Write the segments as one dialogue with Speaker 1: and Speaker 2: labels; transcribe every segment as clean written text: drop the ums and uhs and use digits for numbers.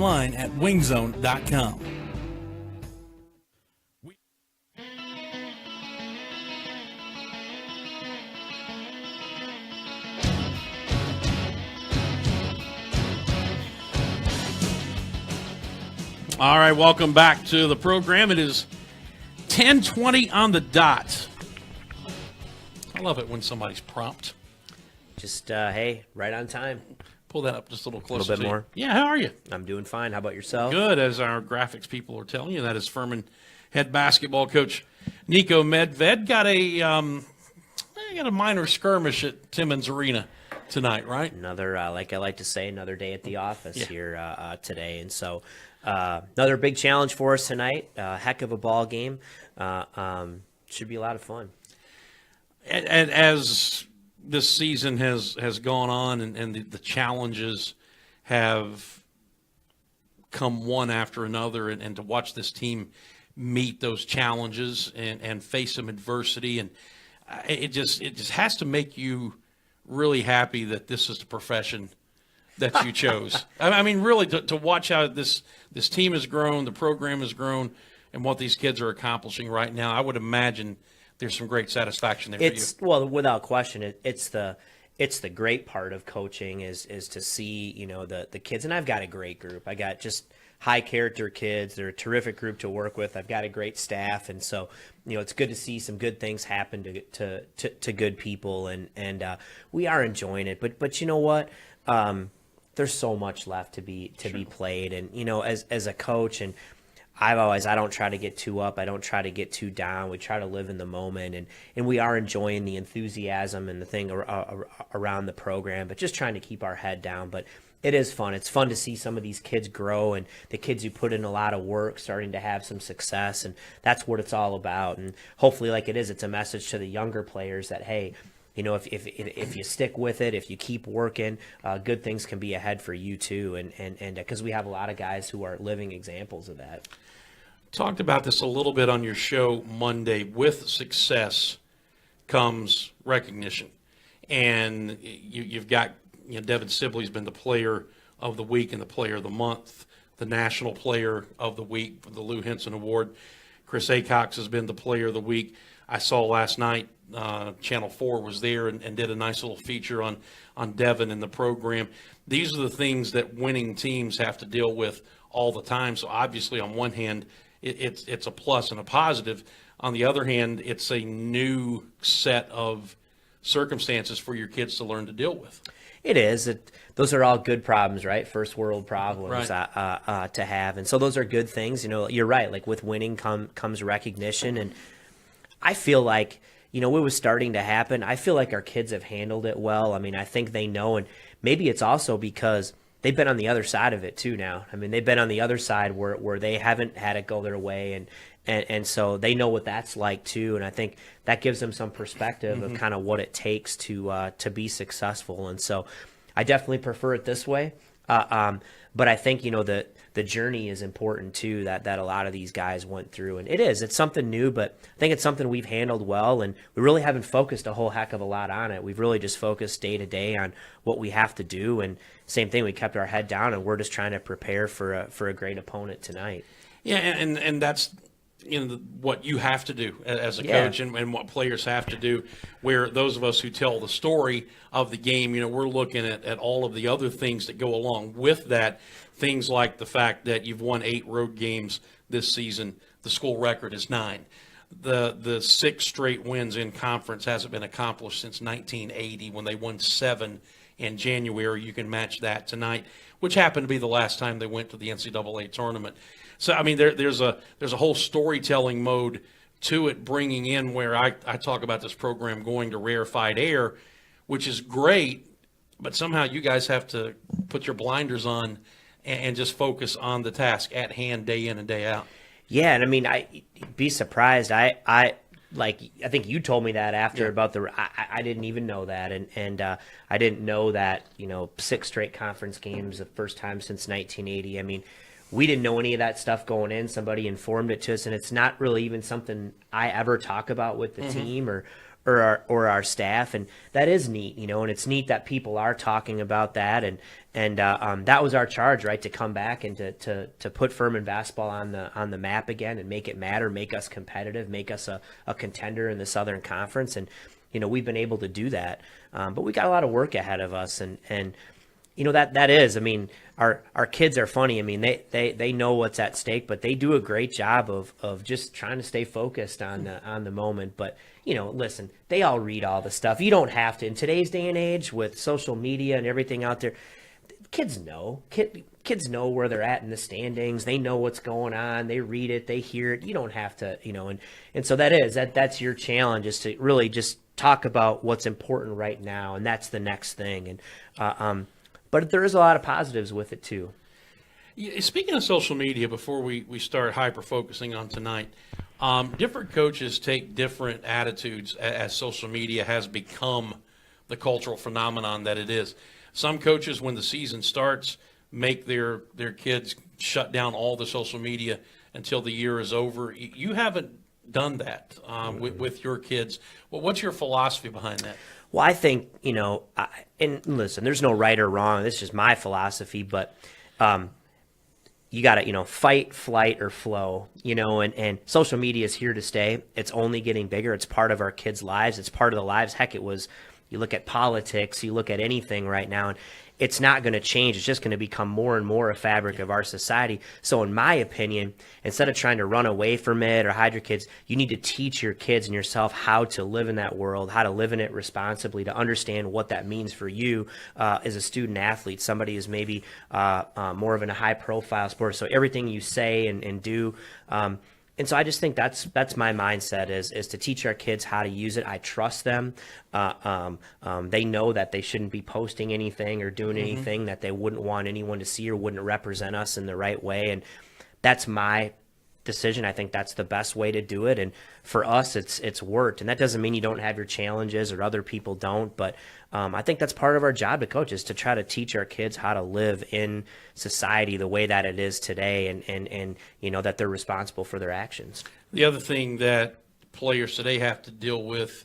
Speaker 1: online at wingzone.com. All right, welcome back to the program. It is 10:20 on the dot. I love it when somebody's prompt.
Speaker 2: Just, hey, right on time.
Speaker 1: Pull that up just a little closer.
Speaker 2: A little bit more.
Speaker 1: Yeah, how are you?
Speaker 2: I'm doing fine. How about yourself?
Speaker 1: Good, as our graphics people are telling you. That is Furman head basketball coach Niko Medved. Got a minor skirmish at Timmons Arena tonight, right?
Speaker 2: Another, like I like to say, another day at the office here today. And so another big challenge for us tonight. Heck of a ball game. Should be a lot of fun.
Speaker 1: And as this season has gone on and the challenges have come one after another, and to watch this team meet those challenges and face some adversity, and it just has to make you really happy that this is the profession that you chose. I mean, really, to watch how this team has grown, the program has grown, and what these kids are accomplishing right now, I would imagine there's some great satisfaction there for you.
Speaker 2: Well, without question, it's the great part of coaching is to see, the kids. And I've got a great group. I got just high character kids. They're a terrific group to work with. I've got a great staff, and so it's good to see some good things happen to good people, and we are enjoying it. But you know what? There's so much left to be played, and as a coach, and I don't try to get too up. I don't try to get too down. We try to live in the moment, and we are enjoying the enthusiasm and the thing around the program, but just trying to keep our head down. But it is fun. It's fun to see some of these kids grow, and the kids who put in a lot of work starting to have some success, and that's what it's all about. And hopefully, like it's a message to the younger players that, hey, if you stick with it, if you keep working, good things can be ahead for you too. And because we have a lot of guys who are living examples of that.
Speaker 1: Talked about this a little bit on your show Monday. With success comes recognition, and you've got Devin Sibley's been the player of the week and the player of the month, the national player of the week for the Lou Henson Award. Chris Acox has been the player of the week. I saw last night Channel 4 was there and did a nice little feature on Devin and the program. These are the things that winning teams have to deal with all the time. So obviously, on one hand, it's a plus and a positive. On the other hand, it's a new set of circumstances for your kids to learn to deal with.
Speaker 2: It is. Those are all good problems, right? First world problems
Speaker 1: right.
Speaker 2: To have. And so those are good things. You're right. Like with winning comes recognition. And I feel like, it was starting to happen. I feel like our kids have handled it well. I mean, I think they know. And maybe it's also because they've been on the other side of it too now. I mean, they've been on the other side where they haven't had it go their way, and so they know what that's like too. And I think that gives them some perspective of kind of what it takes to be successful. And so I definitely prefer it this way. But I think, the journey is important too, that a lot of these guys went through. And it's something new, but I think it's something we've handled well, and we really haven't focused a whole heck of a lot on it. We've really just focused day to day on what we have to do. And same thing, we kept our head down, and we're just trying to prepare for a great opponent tonight.
Speaker 1: Yeah, and that's what you have to do as a coach, and what players have to do, where those of us who tell the story of the game, we're looking at all of the other things that go along with that, things like the fact that you've won 8 road games this season. The school record is 9. The 6 straight wins in conference hasn't been accomplished since 1980 when they won 7 in January. You can match that tonight, which happened to be the last time they went to the NCAA tournament. So, I mean, there's a whole storytelling mode to it, bringing in where I talk about this program going to rarefied air, which is great, but somehow you guys have to put your blinders on and just focus on the task at hand day in and day out.
Speaker 2: Yeah, and I mean, I'd be surprised. I think you told me that after about I didn't even know that, and I didn't know that 6 straight conference games, the first time since 1980. I mean, we didn't know any of that stuff going in. Somebody informed it to us, and it's not really even something I ever talk about with the team our staff, and that is neat, and it's neat that people are talking about that, and that was our charge, right, to come back and to put Furman basketball on the map again and make it matter, make us competitive, make us a contender in the Southern Conference, and we've been able to do that, but we got a lot of work ahead of us, and that is, I mean, our kids are funny. I mean, they know what's at stake, but they do a great job of just trying to stay focused on the moment. But listen, they all read all the stuff. You don't have to in today's day and age with social media and everything out there. Kids know. Kids know where they're at in the standings. They know what's going on. They read it. They hear it. You don't have to, and so that's your challenge, is to really just talk about what's important right now, and that's the next thing. And but there is a lot of positives with it too.
Speaker 1: Speaking of social media, before we start hyper-focusing on tonight, different coaches take different attitudes as social media has become the cultural phenomenon that it is. Some coaches, when the season starts, make their kids shut down all the social media until the year is over. You haven't done that with your kids. Well, what's your philosophy behind that?
Speaker 2: Well, I think, and listen, there's no right or wrong. This is just my philosophy, but you got to, fight, flight, or flow, and social media is here to stay. It's only getting bigger. It's part of our kids' lives. It's part of the lives. Heck, you look at politics, you look at anything right now, and it's not going to change. It's just going to become more and more a fabric of our society. So in my opinion, instead of trying to run away from it or hide your kids, you need to teach your kids and yourself how to live in that world, how to live in it responsibly, to understand what that means for you as a student athlete, somebody who's maybe more of in a high profile sport. So everything you say and do, and so I just think that's my mindset is to teach our kids how to use it. I trust them. They know that they shouldn't be posting anything or doing anything that they wouldn't want anyone to see or wouldn't represent us in the right way. And that's my decision. I think that's the best way to do it. And for us, it's worked. And that doesn't mean you don't have your challenges or other people don't. But I think that's part of our job to coach, is to try to teach our kids how to live in society the way that it is today, and that they're responsible for their actions.
Speaker 1: The other thing that players today have to deal with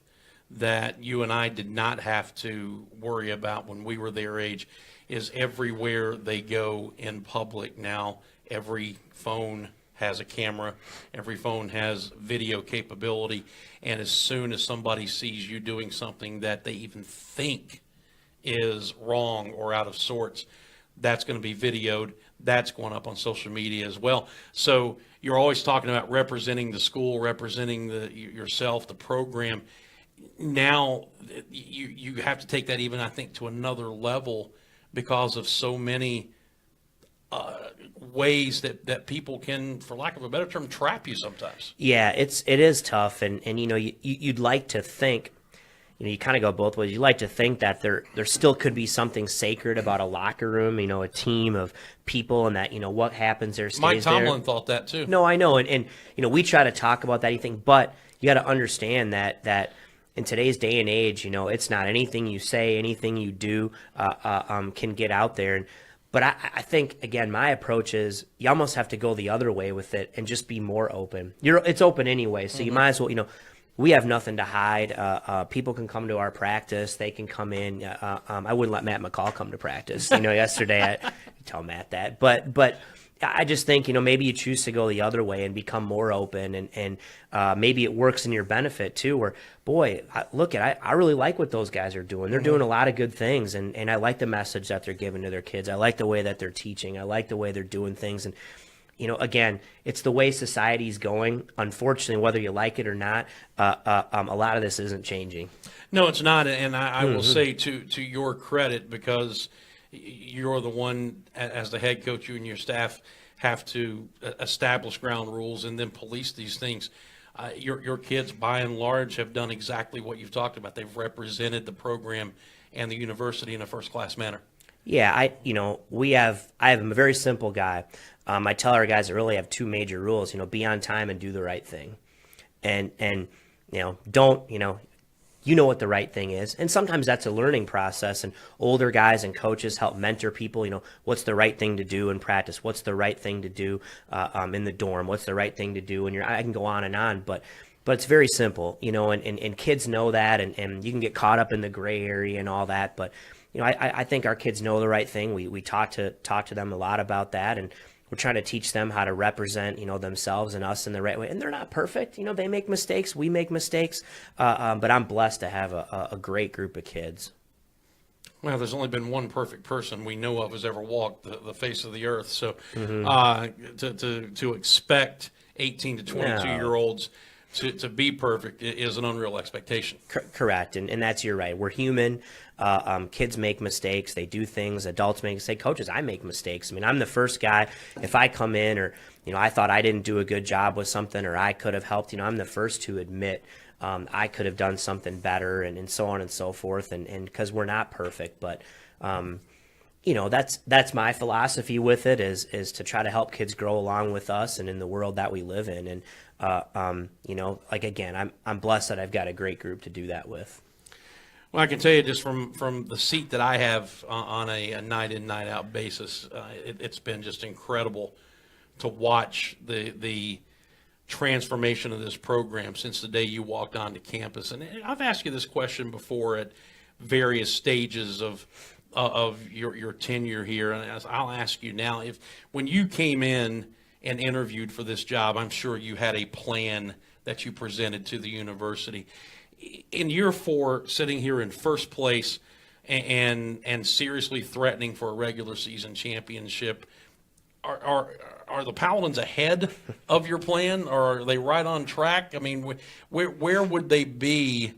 Speaker 1: that you and I did not have to worry about when we were their age is everywhere they go in public now, every phone has a camera, every phone has video capability, and as soon as somebody sees you doing something that they even think is wrong or out of sorts, that's going to be videoed. That's going up on social media as well. So you're always talking about representing the school, representing yourself, the program. Now you have to take that even, I think, to another level because of so many ways that people can, for lack of a better term, trap you sometimes.
Speaker 2: Yeah, it is tough, and you'd like to think, you kind of go both ways. You like to think that there still could be something sacred about a locker room, a team of people, and that what happens there stays
Speaker 1: Mike Tomlin
Speaker 2: there.
Speaker 1: thought that too.
Speaker 2: No, I know, and we try to talk about that anything, but you got to understand that in today's day and age, it's not anything you say, anything you do can get out there. But I think, again, my approach is you almost have to go the other way with it and just be more open. It's open anyway, so you might as well, we have nothing to hide. People can come to our practice. They can come in. I wouldn't let Matt McCall come to practice. Yesterday I tell Matt that. But I just think, maybe you choose to go the other way and become more open, and maybe it works in your benefit too, where, boy, I really like what those guys are doing. They're doing a lot of good things, and I like the message that they're giving to their kids. I like the way that they're teaching. I like the way they're doing things. And, again, it's the way society's going. Unfortunately, whether you like it or not, a lot of this isn't changing.
Speaker 1: No, it's not. And I will say to your credit, because you're the one, as the head coach, you and your staff have to establish ground rules and then police these things. Your kids, by and large, have done exactly what you've talked about. They've represented the program and the university in a first-class manner.
Speaker 2: Yeah, I am a very simple guy. I tell our guys I really have two major rules. Be on time and do the right thing, and don't you know what the right thing is. And sometimes that's a learning process, and older guys and coaches help mentor people, what's the right thing to do in practice? What's the right thing to do in the dorm? What's the right thing to do? And I can go on and on, but but it's very simple, and kids know that, and you can get caught up in the gray area and all that. But, I think our kids know the right thing. We talk to them a lot about that, and we're trying to teach them how to represent, themselves and us in the right way. And they're not perfect. They make mistakes. We make mistakes. But I'm blessed to have a great group of kids.
Speaker 1: Well, there's only been one perfect person we know of who's ever walked the face of the earth. So to expect 18 to 22-year-olds to be perfect is an unreal expectation.
Speaker 2: Correct. And that's, you're right. We're human. Kids make mistakes. They do things. Adults make mistakes. Coaches, I make mistakes. I mean, I'm the first guy. If I come in or, I thought I didn't do a good job with something or I could have helped, I'm the first to admit I could have done something better and so on and so forth. And because we're not perfect, but, that's my philosophy with it is to try to help kids grow along with us and in the world that we live in. And, again, I'm blessed that I've got a great group to do that with.
Speaker 1: Well, I can tell you just from the seat that I have on a night in, night out basis, it's been just incredible to watch the transformation of this program since the day you walked onto campus. And I've asked you this question before at various stages of your tenure here, and I'll ask you now, when you came in and interviewed for this job, I'm sure you had a plan that you presented to the university. In year 4, sitting here in first place and seriously threatening for a regular season championship, are the Paladins ahead of your plan, or are they right on track? I mean, where would they be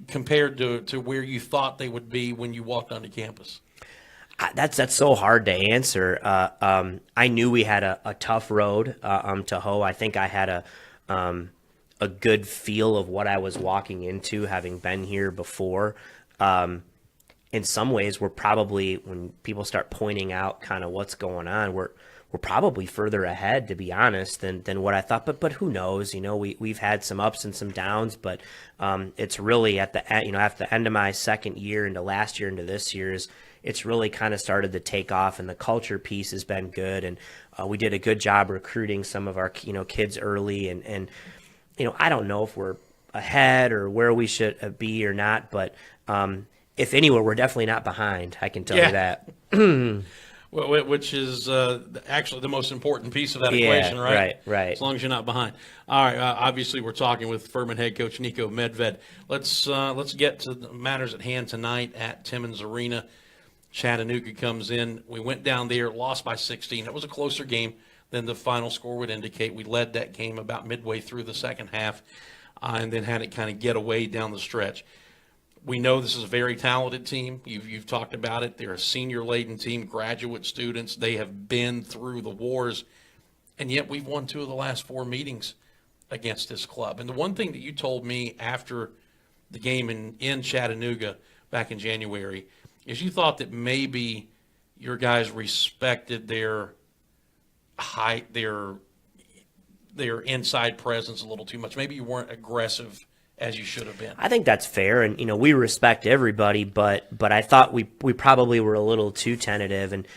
Speaker 1: compared to where you thought they would be when you walked onto campus?
Speaker 2: That's so hard to answer. I knew we had a tough road to hoe. I think I had a good feel of what I was walking into, having been here before. In some ways, we're probably, when people start pointing out kind of what's going on, we're probably further ahead, to be honest, than what I thought. But who knows? We've had some ups and some downs, but it's really at the end, after the end of my second year into last year into this year's, it's really kind of started to take off, and the culture piece has been good, and we did a good job recruiting some of our kids early, and I don't know if we're ahead or where we should be or not, but if anywhere, we're definitely not behind. I can tell you that.
Speaker 1: Well, which is actually the most important piece of that equation, right?
Speaker 2: Right.
Speaker 1: As long as you're not behind. All right. Obviously, we're talking with Furman head coach Niko Medved. Let's get to the matters at hand tonight at Timmons Arena. Chattanooga comes in. We went down there, lost by 16. It was a closer game than the final score would indicate. We led that game about midway through the second half, and then had it kind of get away down the stretch. We know this is a very talented team. You've talked about it. They're a senior-laden team, graduate students. They have been through the wars, and yet we've won 2 of the last 4 meetings against this club. And the one thing that you told me after the game in Chattanooga back in January is you thought that maybe your guys respected their height, their inside presence a little too much. Maybe you weren't aggressive as you should have been.
Speaker 2: I think that's fair, and we respect everybody, but I thought we probably were a little too tentative, and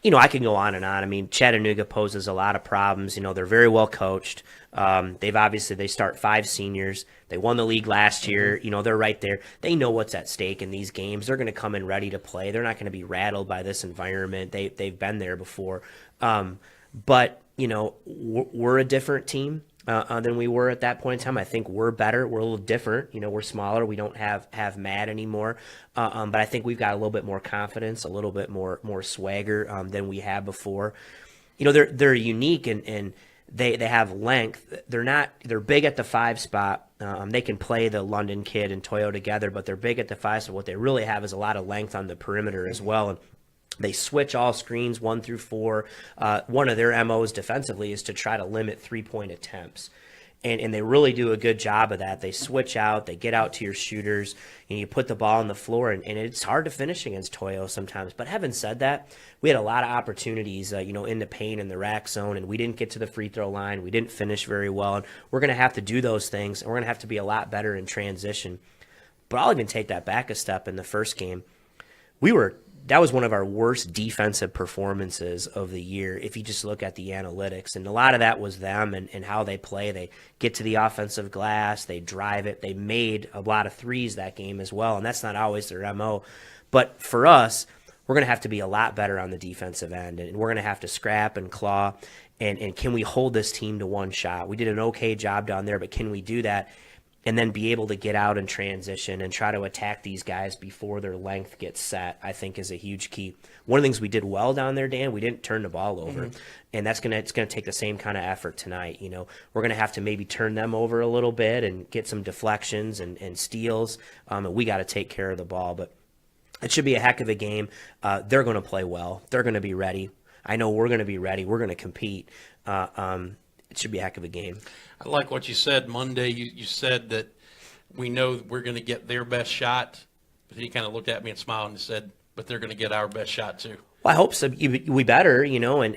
Speaker 2: I can go on and on. I mean, Chattanooga poses a lot of problems. They're very well coached. They start 5 seniors. They won the league last year. They're right there. They know what's at stake in these games. They're going to come in ready to play. They're not going to be rattled by this environment. They've been there before. But we're a different team than we were at that point in time. I think we're better. We're a little different. We're smaller. We don't have Matt anymore. But I think we've got a little bit more confidence, a little bit more swagger than we had before. They're unique and they have length. They're big at the 5 spot. They can play the London kid and Toyo together, but they're big at the 5. So what they really have is a lot of length on the perimeter as well. And they switch all screens 1 through 4. One of their MOs defensively is to try to limit 3-point attempts. And they really do a good job of that. They switch out, they get out to your shooters, and you put the ball on the floor, and it's hard to finish against Toyo sometimes. But having said that, we had a lot of opportunities, in the paint and the rack zone, and we didn't get to the free throw line. We didn't finish very well, and we're going to have to do those things, and we're going to have to be a lot better in transition. But I'll even take that back a step in the first game. We were that was one of our worst defensive performances of the year if you just look at the analytics. And a lot of that was them and how they play. They get to the offensive glass, they drive it. They made a lot of threes that game as well, and that's not always their MO. But for us, we're going to have to be a lot better on the defensive end, and we're going to have to scrap and claw. And can we hold this team to one shot? We did an okay job down there, but can we do that and then be able to get out and transition and try to attack these guys before their length gets set, I think is a huge key. One of the things we did well down there, Dan, we didn't turn the ball over. And it's gonna take the same kind of effort tonight. You know, we're gonna have to maybe turn them over a little bit and get some deflections and steals. And we got to take care of the ball. But it should be a heck of a game. They're going to play well. They're going to be ready. I know we're going to be ready. We're going to compete. It should be a heck of a game.
Speaker 1: I like what you said Monday. You said that we know we're going to get their best shot. But he kind of looked at me and smiled and said, but they're going to get our best shot too.
Speaker 2: Well, I hope so. We better, you know, and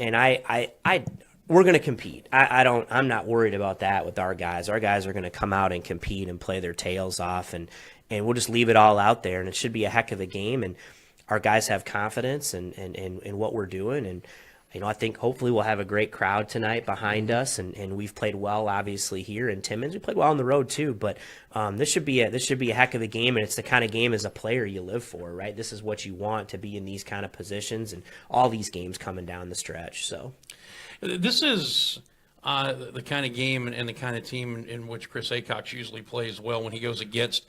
Speaker 2: we're going to compete. I'm not worried about that with our guys. Our guys are going to come out and compete and play their tails off, and we'll just leave it all out there, and it should be a heck of a game. And our guys have confidence in what we're doing, and you know, I think hopefully we'll have a great crowd tonight behind us, and we've played well, obviously, here in Timmins. We played well on the road too, but this should be a heck of a game, and it's the kind of game as a player you live for, right? This is what you want, to be in these kind of positions, and all these games coming down the stretch. So
Speaker 1: this is the kind of game and the kind of team in which Chris Acox usually plays well when he goes against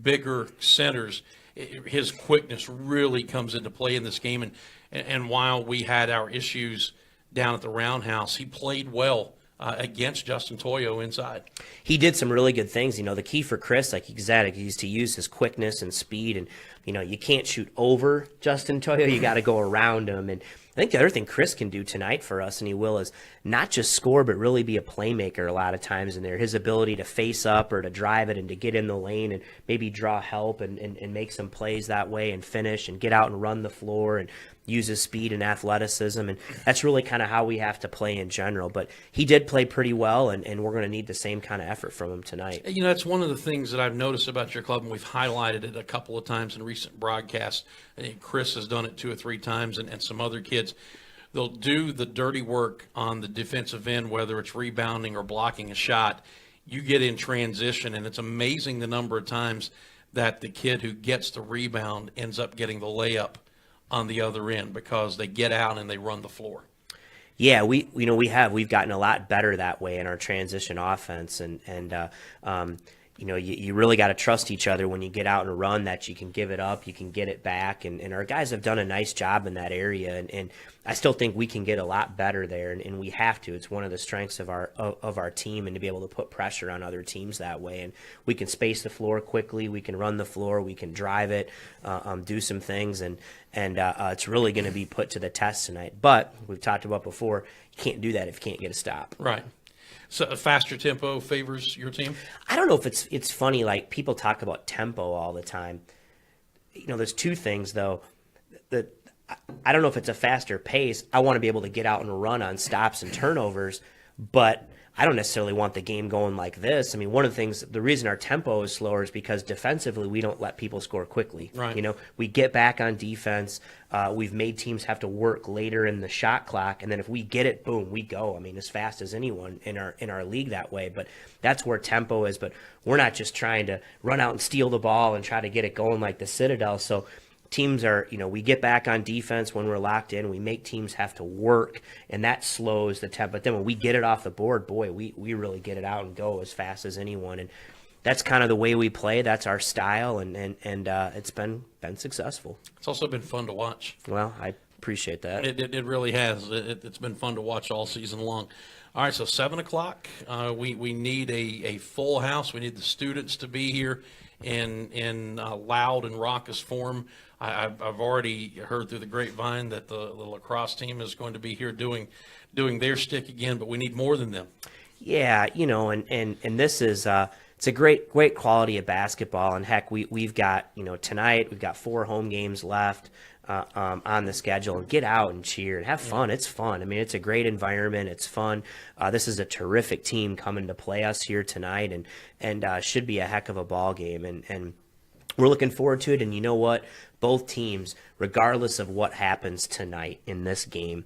Speaker 1: bigger centers. His quickness really comes into play in this game, and while we had our issues down at the Roundhouse, he played well against Justin Toyo inside. He
Speaker 2: did some really good things. You know, the key for Chris, like he said, is to use his quickness and speed, and you know, you can't shoot over Justin Toyo. You got to go around him. And I think the other thing Chris can do tonight for us, and he will, is not just score, but really be a playmaker a lot of times in there. His ability to face up or to drive it and to get in the lane and maybe draw help and make some plays that way and finish and get out and run the floor and use his speed and athleticism. And that's really kind of how we have to play in general. But he did play pretty well, and we're going to need the same kind of effort from him tonight.
Speaker 1: You know, that's one of the things that I've noticed about your club, and we've highlighted it a couple of times in recent broadcasts. I think Chris has done it 2 or 3 times, and some other kids. They'll do the dirty work on the defensive end, whether it's rebounding or blocking a shot. You get in transition, and it's amazing the number of times that the kid who gets the rebound ends up getting the layup on the other end because they get out and they run the floor.
Speaker 2: Yeah, we've gotten a lot better that way in our transition offense, and you know, you really got to trust each other when you get out and run, that you can give it up, you can get it back, and our guys have done a nice job in that area, and I still think we can get a lot better there, and we have to. It's one of the strengths of our team, and to be able to put pressure on other teams that way, and we can space the floor quickly, we can run the floor, we can drive it, do some things, and it's really going to be put to the test tonight. But we've talked about before, you can't do that if you can't get a stop.
Speaker 1: Right. So a faster tempo favors your team?
Speaker 2: I don't know if it's funny, like people talk about tempo all the time. You know, there's 2 things, though. I don't know if it's a faster pace. I want to be able to get out and run on stops and turnovers, but I don't necessarily want the game going like this. I mean, one of the things, the reason our tempo is slower is because defensively we don't let people score quickly.
Speaker 1: Right.
Speaker 2: You know, we get back on defense. We've made teams have to work later in the shot clock, and then if we get it, boom, we go. I mean, as fast as anyone in our league that way. But that's where tempo is. But we're not just trying to run out and steal the ball and try to get it going like the Citadel. So teams are, you know, we get back on defense when we're locked in. We make teams have to work, and that slows the tempo. But then when we get it off the board, boy, we really get it out and go as fast as anyone. And that's kind of the way we play. That's our style, and it's been successful.
Speaker 1: It's also been fun to watch.
Speaker 2: Well, I appreciate that.
Speaker 1: It really has. It's been fun to watch all season long. All right, so 7 o'clock, we need a full house. We need the students to be here in loud and raucous form. I've already heard through the grapevine that the lacrosse team is going to be here doing their stick again, but we need more than them.
Speaker 2: Yeah, you know, and this is it's a great quality of basketball, and heck, we've got, you know, tonight we've got 4 home games left on the schedule, and get out and cheer and have fun. It's fun. I mean, it's a great environment. It's fun. This is a terrific team coming to play us here tonight, and should be a heck of a ball game. And we're looking forward to it. And you know what? Both teams, regardless of what happens tonight in this game,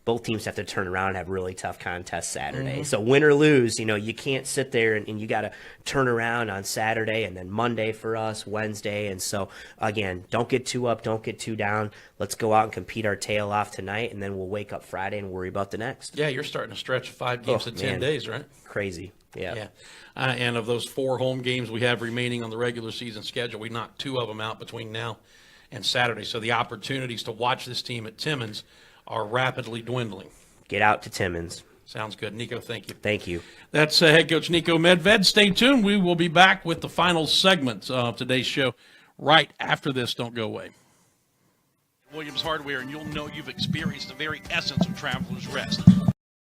Speaker 2: both teams have to turn around and have really tough contests Saturday. So win or lose, you can't sit there and you got to turn around on Saturday and then Monday for us, Wednesday. And so, again, don't get too up, don't get too down. Let's go out and compete our tail off tonight, and then we'll wake up Friday and worry about the next.
Speaker 1: Yeah, you're starting to stretch 5 games in 10 days, right?
Speaker 2: Crazy. Yeah.
Speaker 1: And of those 4 home games we have remaining on the regular season schedule, we knocked 2 of them out between now and Saturday. So the opportunities to watch this team at Timmons are rapidly dwindling.
Speaker 2: Get out to Timmons.
Speaker 1: Sounds good. Niko, thank you.
Speaker 2: Thank you.
Speaker 1: That's head coach Niko Medved. Stay tuned. We will be back with the final segments of today's show right after this. Don't go away. Williams Hardware, and you'll know you've experienced the very essence of Traveler's Rest.